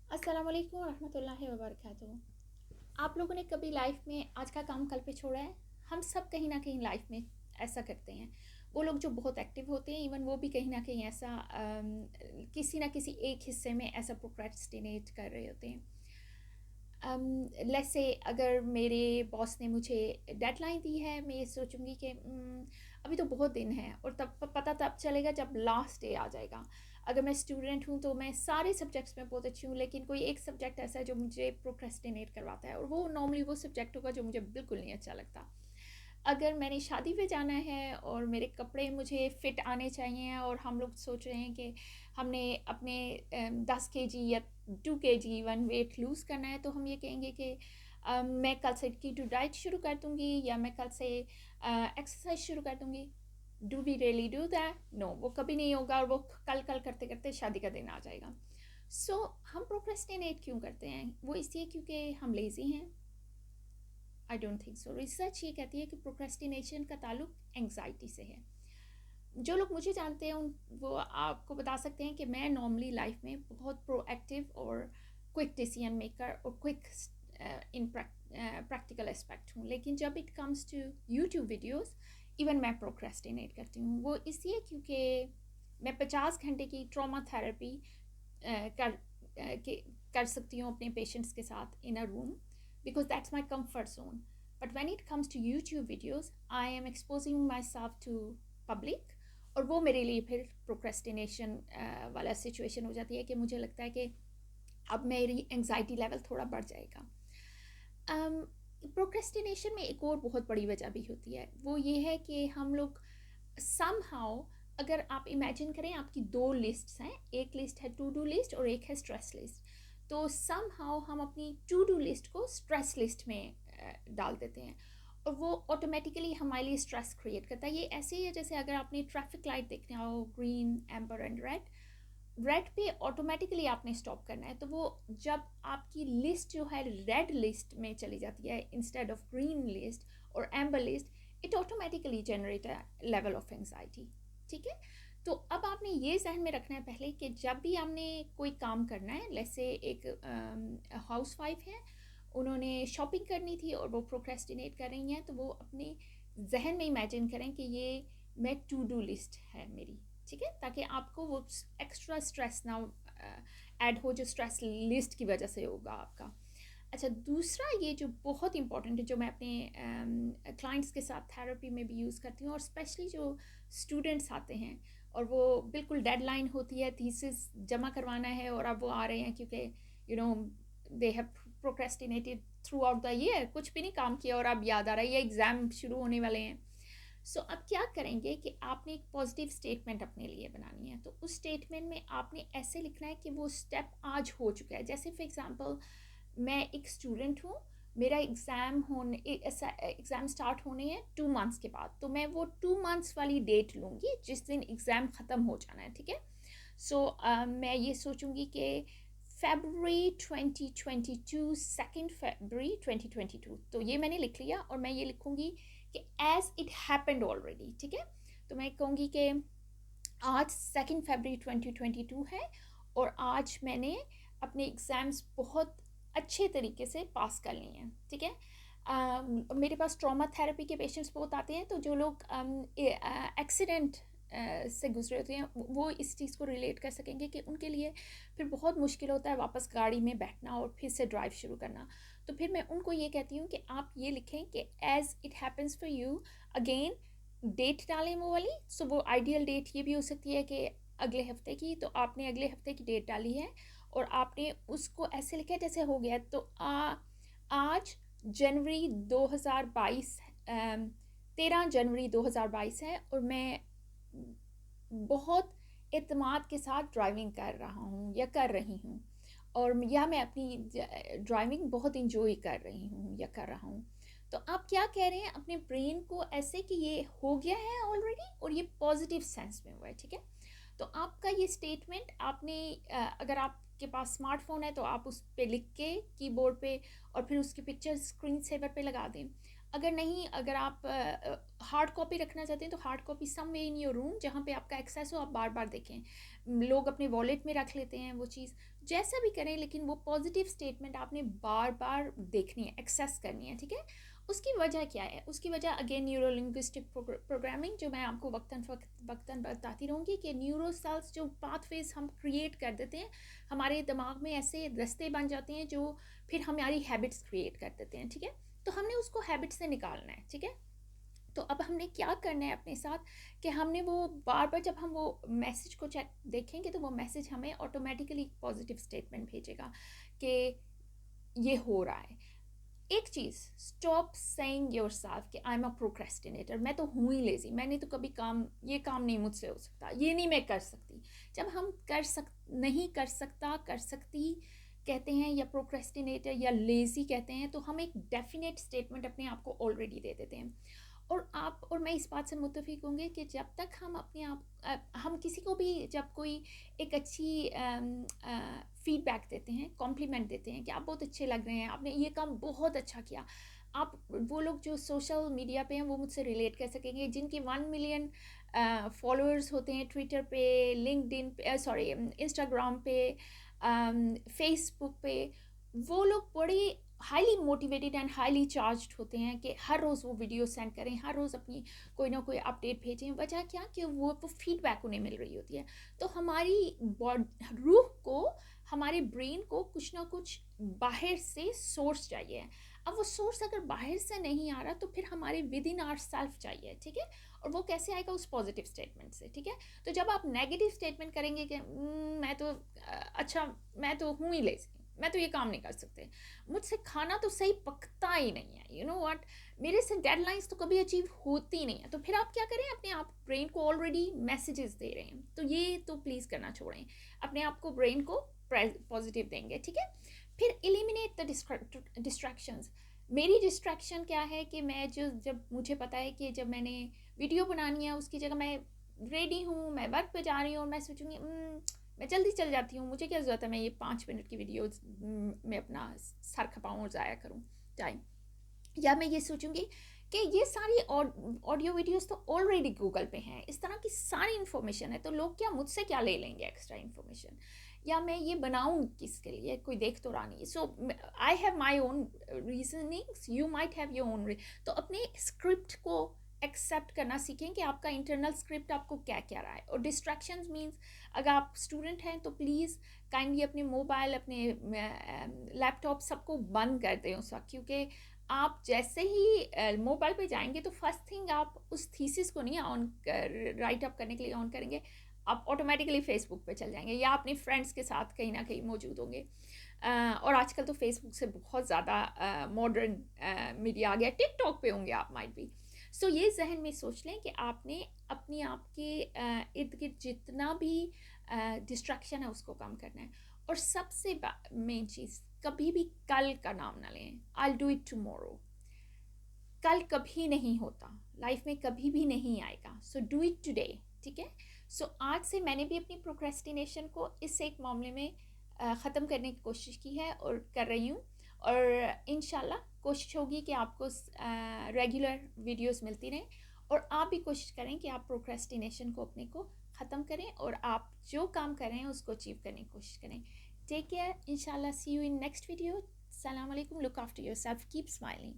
अस्सलाम वालेकुम रहमतुल्लाहि व बरकातुहू। आप लोगों ने कभी लाइफ में आज का काम कल पे छोड़ा है? हम सब कहीं ना कहीं लाइफ में ऐसा करते हैं। वो लोग जो बहुत एक्टिव होते हैं, इवन वो भी कहीं ना कहीं ऐसा किसी ना किसी एक हिस्से में ऐसा प्रोक्रेस्टिनेट कर रहे होते हैं। लेट्स से अगर मेरे बॉस ने मुझे डेडलाइन दी है, मैं ये सोचूंगी कि अभी तो बहुत दिन है, और तब पता तब चलेगा जब लास्ट डे आ जाएगा। अगर मैं स्टूडेंट हूँ तो मैं सारे सब्जेक्ट्स में बहुत अच्छी हूँ, लेकिन कोई एक सब्जेक्ट ऐसा है जो मुझे प्रोक्रेस्टिनेट करवाता है, और वो नॉर्मली वो सब्जेक्ट होगा जो मुझे बिल्कुल नहीं अच्छा लगता। अगर मैंने शादी पे जाना है और मेरे कपड़े मुझे फिट आने चाहिए, और हम लोग सोच रहे हैं कि हमने अपने 10 kg या 2 kg इवन वेट लूज़ करना है, तो हम ये कहेंगे कि मैं कल से कीटो डाइट शुरू कर दूँगी, या मैं कल से एक्सरसाइज शुरू कर दूँगी। Do we really do that? No, वो कभी नहीं होगा, और वो कल कल करते करते शादी का दिन आ जाएगा। सो हम प्रोक्रेस्टिनेट क्यों करते हैं? वो इसलिए क्योंकि हम लेज़ी हैं। I don't think so. Research ये कहती है कि प्रोक्रेस्टिनेशन का ताल्लुक एंग्जाइटी से है। जो लोग मुझे जानते हैं वो आपको बता सकते हैं कि मैं नॉर्मली लाइफ में बहुत प्रोएक्टिव और क्विक डिसीजन मेकर और क्विक इन प्रैक्टिकल एस्पेक्ट हूँ, लेकिन जब it comes to YouTube videos, even मैं प्रोक्रेस्टिनेट करती हूँ। वो इसलिए क्योंकि मैं 50 घंटे की ट्रॉमा थेरेपी कर कर सकती हूँ अपने पेशेंट्स के साथ in a room, because that's my comfort zone. But when it comes to YouTube videos, I am exposing myself to public, और वो मेरे लिए फिर प्रोक्रेस्टिनेशन वाला सिचुएशन हो जाती है कि मुझे लगता है कि अब मेरी एंग्जाइटी लेवल थोड़ा बढ़ जाएगा। प्रोक्रेस्टिनेशन में एक और बहुत बड़ी वजह भी होती है, वो ये है कि हम लोग somehow, अगर आप इमेजिन करें आपकी दो लिस्ट्स हैं, एक लिस्ट है टू डू लिस्ट और एक है स्ट्रेस लिस्ट, तो somehow हम अपनी टू डू लिस्ट को स्ट्रेस लिस्ट में डाल देते हैं, और वो ऑटोमेटिकली हमारे लिए स्ट्रेस क्रिएट करता है। ये ऐसे ही है जैसे अगर आपने ट्रैफिक लाइट देखना हो, green, amber and red, red पे ऑटोमेटिकली आपने स्टॉप करना है, तो वो जब आपकी लिस्ट जो है रेड लिस्ट में चली जाती है इंस्टेड ऑफ ग्रीन लिस्ट और amber list, it automatically generate a level of anxiety. ठीक है, तो अब आपने ये जहन में रखना है पहले कि जब भी हमने कोई काम करना है, जैसे एक हाउस वाइफ है, उन्होंने शॉपिंग करनी थी और वो प्रोक्रेस्टिनेट कर रही हैं, तो वो अपने जहन में इमेजिन करें कि ये मैं टू डू लिस्ट है मेरी। ठीक है, ताकि आपको वो एक्स्ट्रा स्ट्रेस ना ऐड हो जो स्ट्रेस लिस्ट की वजह से होगा आपका। अच्छा, दूसरा ये जो बहुत इंपॉर्टेंट है, जो मैं अपने क्लाइंट्स के साथ थेरेपी में भी यूज़ करती हूँ, और स्पेशली जो स्टूडेंट्स आते हैं और वो बिल्कुल डेडलाइन होती है, थीसिस जमा करवाना है, और अब वो आ रहे हैं क्योंकि you know they have procrastinated throughout the year, कुछ भी नहीं काम किया और अब याद आ रहा है ये एग्ज़ाम शुरू होने वाले हैं। सो अब क्या करेंगे कि आपने एक पॉजिटिव स्टेटमेंट अपने लिए बनानी है, तो उस स्टेटमेंट में आपने ऐसे लिखना है कि वो स्टेप आज हो चुका है। जैसे फॉर एग्जांपल, मैं एक स्टूडेंट हूँ, मेरा एग्ज़ाम स्टार्ट होने हैं 2 मंथ्स के बाद, तो मैं वो 2 मंथ्स वाली डेट लूँगी जिस दिन एग्ज़ाम ख़त्म हो जाना है। ठीक है, सो मैं ये सोचूंगी कि February 2022, 2 February 2022, तो ये मैंने लिख लिया, और मैं ये लिखूंगी कि एज इट हैपेंड ऑलरेडी। ठीक है, तो मैं कहूँगी कि आज 2 February 2022 है, और आज मैंने अपने एग्ज़ाम्स बहुत अच्छे तरीके से पास कर लिए हैं। ठीक है, मेरे पास ट्रॉमा थेरेपी के पेशेंट्स बहुत आते हैं, तो जो लोग एक्सीडेंट से गुजरे होते हैं वो इस चीज़ को रिलेट कर सकेंगे कि उनके लिए फिर बहुत मुश्किल होता है वापस गाड़ी में बैठना और फिर से ड्राइव शुरू करना। तो फिर मैं उनको ये कहती हूँ कि आप ये लिखें कि as it happens for you again, date डालें वो वाली। सो वो आइडियल डेट ये भी हो सकती है कि अगले हफ्ते की, तो आपने अगले हफ्ते की डेट डाली है और आपने उसको ऐसे लिखा है जैसे हो गया, तो आज जनवरी 2022, 13 जनवरी 2022 है, और मैं बहुत एतमाद के साथ ड्राइविंग कर रहा हूँ या कर रही हूँ, और या मैं अपनी ड्राइविंग बहुत इंजॉय कर रही हूँ या कर रहा हूँ। तो आप क्या कह रहे हैं अपने ब्रेन को ऐसे कि ये हो गया है ऑलरेडी, और ये पॉजिटिव सेंस में हुआ है। ठीक है, तो आपका ये स्टेटमेंट आपने अगर आपके पास स्मार्टफोन है तो आप उस पर लिख के कीबोर्ड पे, और फिर उसकी पिक्चर स्क्रीन सेवर पे लगा दें। अगर नहीं, अगर आप हार्ड कॉपी रखना चाहते हैं तो hard copy somewhere in your room जहाँ पे आपका एक्सेस हो, आप बार बार देखें। लोग अपने वॉलेट में रख लेते हैं वो चीज़, जैसा भी करें, लेकिन वो पॉजिटिव स्टेटमेंट आपने बार बार देखनी है, एक्सेस करनी है, ठीक है। उसकी वजह क्या है? उसकी वजह अगेन न्यूरो लिंग्विस्टिक प्रोग्रामिंग, जो मैं आपको वक्तन बताती रहूँगी कि न्यूरो सेल्स जो पाथवेज हम क्रिएट कर देते हैं हमारे दिमाग में, ऐसे रास्ते बन जाते हैं जो फिर हमारी हैबिट्स क्रिएट कर देते हैं, ठीक है। तो हमने उसको हैबिट से निकालना है, ठीक है। तो अब हमने क्या करना है अपने साथ कि हमने वो बार बार जब हम वो मैसेज को चेक देखेंगे तो वो मैसेज हमें ऑटोमेटिकली पॉजिटिव स्टेटमेंट भेजेगा कि ये हो रहा है। एक चीज़, स्टॉप सेइंग योर सेल्फ कि आई एम अ प्रोक्रेस्टिनेटर, मैं तो हूँ ही लेजी, मैंने तो कभी ये काम नहीं मुझसे हो सकता, ये नहीं मैं कर सकती। जब हम नहीं कर सकता, कर सकती कहते हैं या प्रोक्रेस्टिनेटर या लेजी कहते हैं, तो हम एक डेफिनेट स्टेटमेंट अपने आप को ऑलरेडी दे देते हैं। और मैं इस बात से मुत्तफिक होंगे कि जब तक हम अपने आप हम किसी को भी जब कोई एक अच्छी फीडबैक देते हैं, कॉम्प्लीमेंट देते हैं कि आप बहुत अच्छे लग रहे हैं, आपने ये काम बहुत अच्छा किया, आप वो लोग जो सोशल मीडिया पे हैं वो मुझसे रिलेट कर सकेंगे, जिनकी 1 मिलियन फॉलोअर्स होते हैं ट्विटर पे, लिंक्डइन पे, सॉरी इंस्टाग्राम पे, फेसबुक पे, वो लोग बड़े highly motivated and highly charged होते हैं कि हर रोज़ वो वीडियो सेंड करें, हर रोज़ अपनी कोई ना कोई अपडेट भेजें। वजह क्या कि वो फीडबैक उन्हें मिल रही होती है। तो हमारी रूह को, हमारे ब्रेन को कुछ ना कुछ बाहर से सोर्स चाहिए। अब वो सोर्स अगर बाहर से नहीं आ रहा तो फिर हमारे विद इन आवर सेल्फ चाहिए, ठीक है। और वो कैसे आएगा? उस पॉजिटिव स्टेटमेंट से, ठीक है। तो जब आप नेगेटिव स्टेटमेंट करेंगे कि मैं तो अच्छा, मैं तो हूँ ही लेज़ी, मैं तो ये काम नहीं कर सकते, मुझसे खाना तो सही पकता ही नहीं है, यू नो व्हाट, मेरे से डेडलाइंस तो कभी अचीव होती नहीं है, तो फिर आप क्या करें? अपने आप ब्रेन को ऑलरेडी मैसेजेस दे रहे हैं, तो ये तो प्लीज़ करना छोड़ें, अपने आप को, ब्रेन को पॉजिटिव देंगे, ठीक है। फिर एलिमिनेट द डिस्ट्रैक्शंस। मेरी डिस्ट्रैक्शन क्या है कि मैं जब मुझे पता है कि जब मैंने वीडियो बनानी है उसकी जगह मैं रेडी हूँ, मैं वर्क पे जा रही हूँ और मैं सोचूंगी मैं जल्दी चल जाती हूँ, मुझे क्या ज़रूरत है मैं ये 5 मिनट की वीडियो में अपना सर खपाऊँ और ज़ाया करूँ टाइम। या मैं ये सोचूंगी कि ये सारी ऑडियो वीडियोस तो ऑलरेडी गूगल पे हैं, इस तरह की सारी इन्फॉर्मेशन है, तो लोग क्या मुझसे क्या ले लेंगे एक्स्ट्रा इन्फॉर्मेशन, या मैं ये बनाऊँ किसके लिए, कोई देख तो रहा नहीं। So I have my own reasonings, you might have your own. तो अपने स्क्रिप्ट को एक्सेप्ट करना सीखें कि आपका इंटरनल स्क्रिप्ट आपको क्या क्या रहा है। और डिस्ट्रैक्शंस मीन्स, अगर आप स्टूडेंट हैं तो प्लीज़ काइंडली अपने मोबाइल, अपने लैपटॉप सबको बंद कर दें उस वक्त, क्योंकि आप जैसे ही मोबाइल पे जाएंगे तो फर्स्ट थिंग आप उस थीसिस को नहीं ऑन राइट अप करने के लिए ऑन करेंगे, आप ऑटोमेटिकली फेसबुक पे चल जाएंगे या अपने फ्रेंड्स के साथ कहीं ना कहीं मौजूद होंगे। और आजकल तो फेसबुक से बहुत ज़्यादा मॉडर्न मीडिया आ गया, टिकटॉक पे होंगे आप माइट भी। सो ये जहन में सोच लें कि आपने अपने आप के इर्द गिर्द जितना भी डिस्ट्रैक्शन है उसको कम करना है। और सबसे मेन चीज़, कभी भी कल का नाम ना लें, आई डू इट टुमारो। कल कभी नहीं होता, लाइफ में कभी भी नहीं आएगा, सो डू इट टुडे, ठीक है। सो आज से मैंने भी अपनी प्रोक्रेस्टिनेशन को इस एक मामले में ख़त्म करने की कोशिश की है और कर रही हूँ। और इंशाल्लाह कोशिश होगी कि आपको रेगुलर वीडियोस मिलती रहें, और आप भी कोशिश करें कि आप प्रोक्रेस्टिनेशन को अपने को ख़त्म करें और आप जो काम कर रहे हैं उसको अचीव करने की कोशिश करें। टेक केयर, इंशाल्लाह see you in next video. Assalamu alaikum, look after yourself, keep smiling.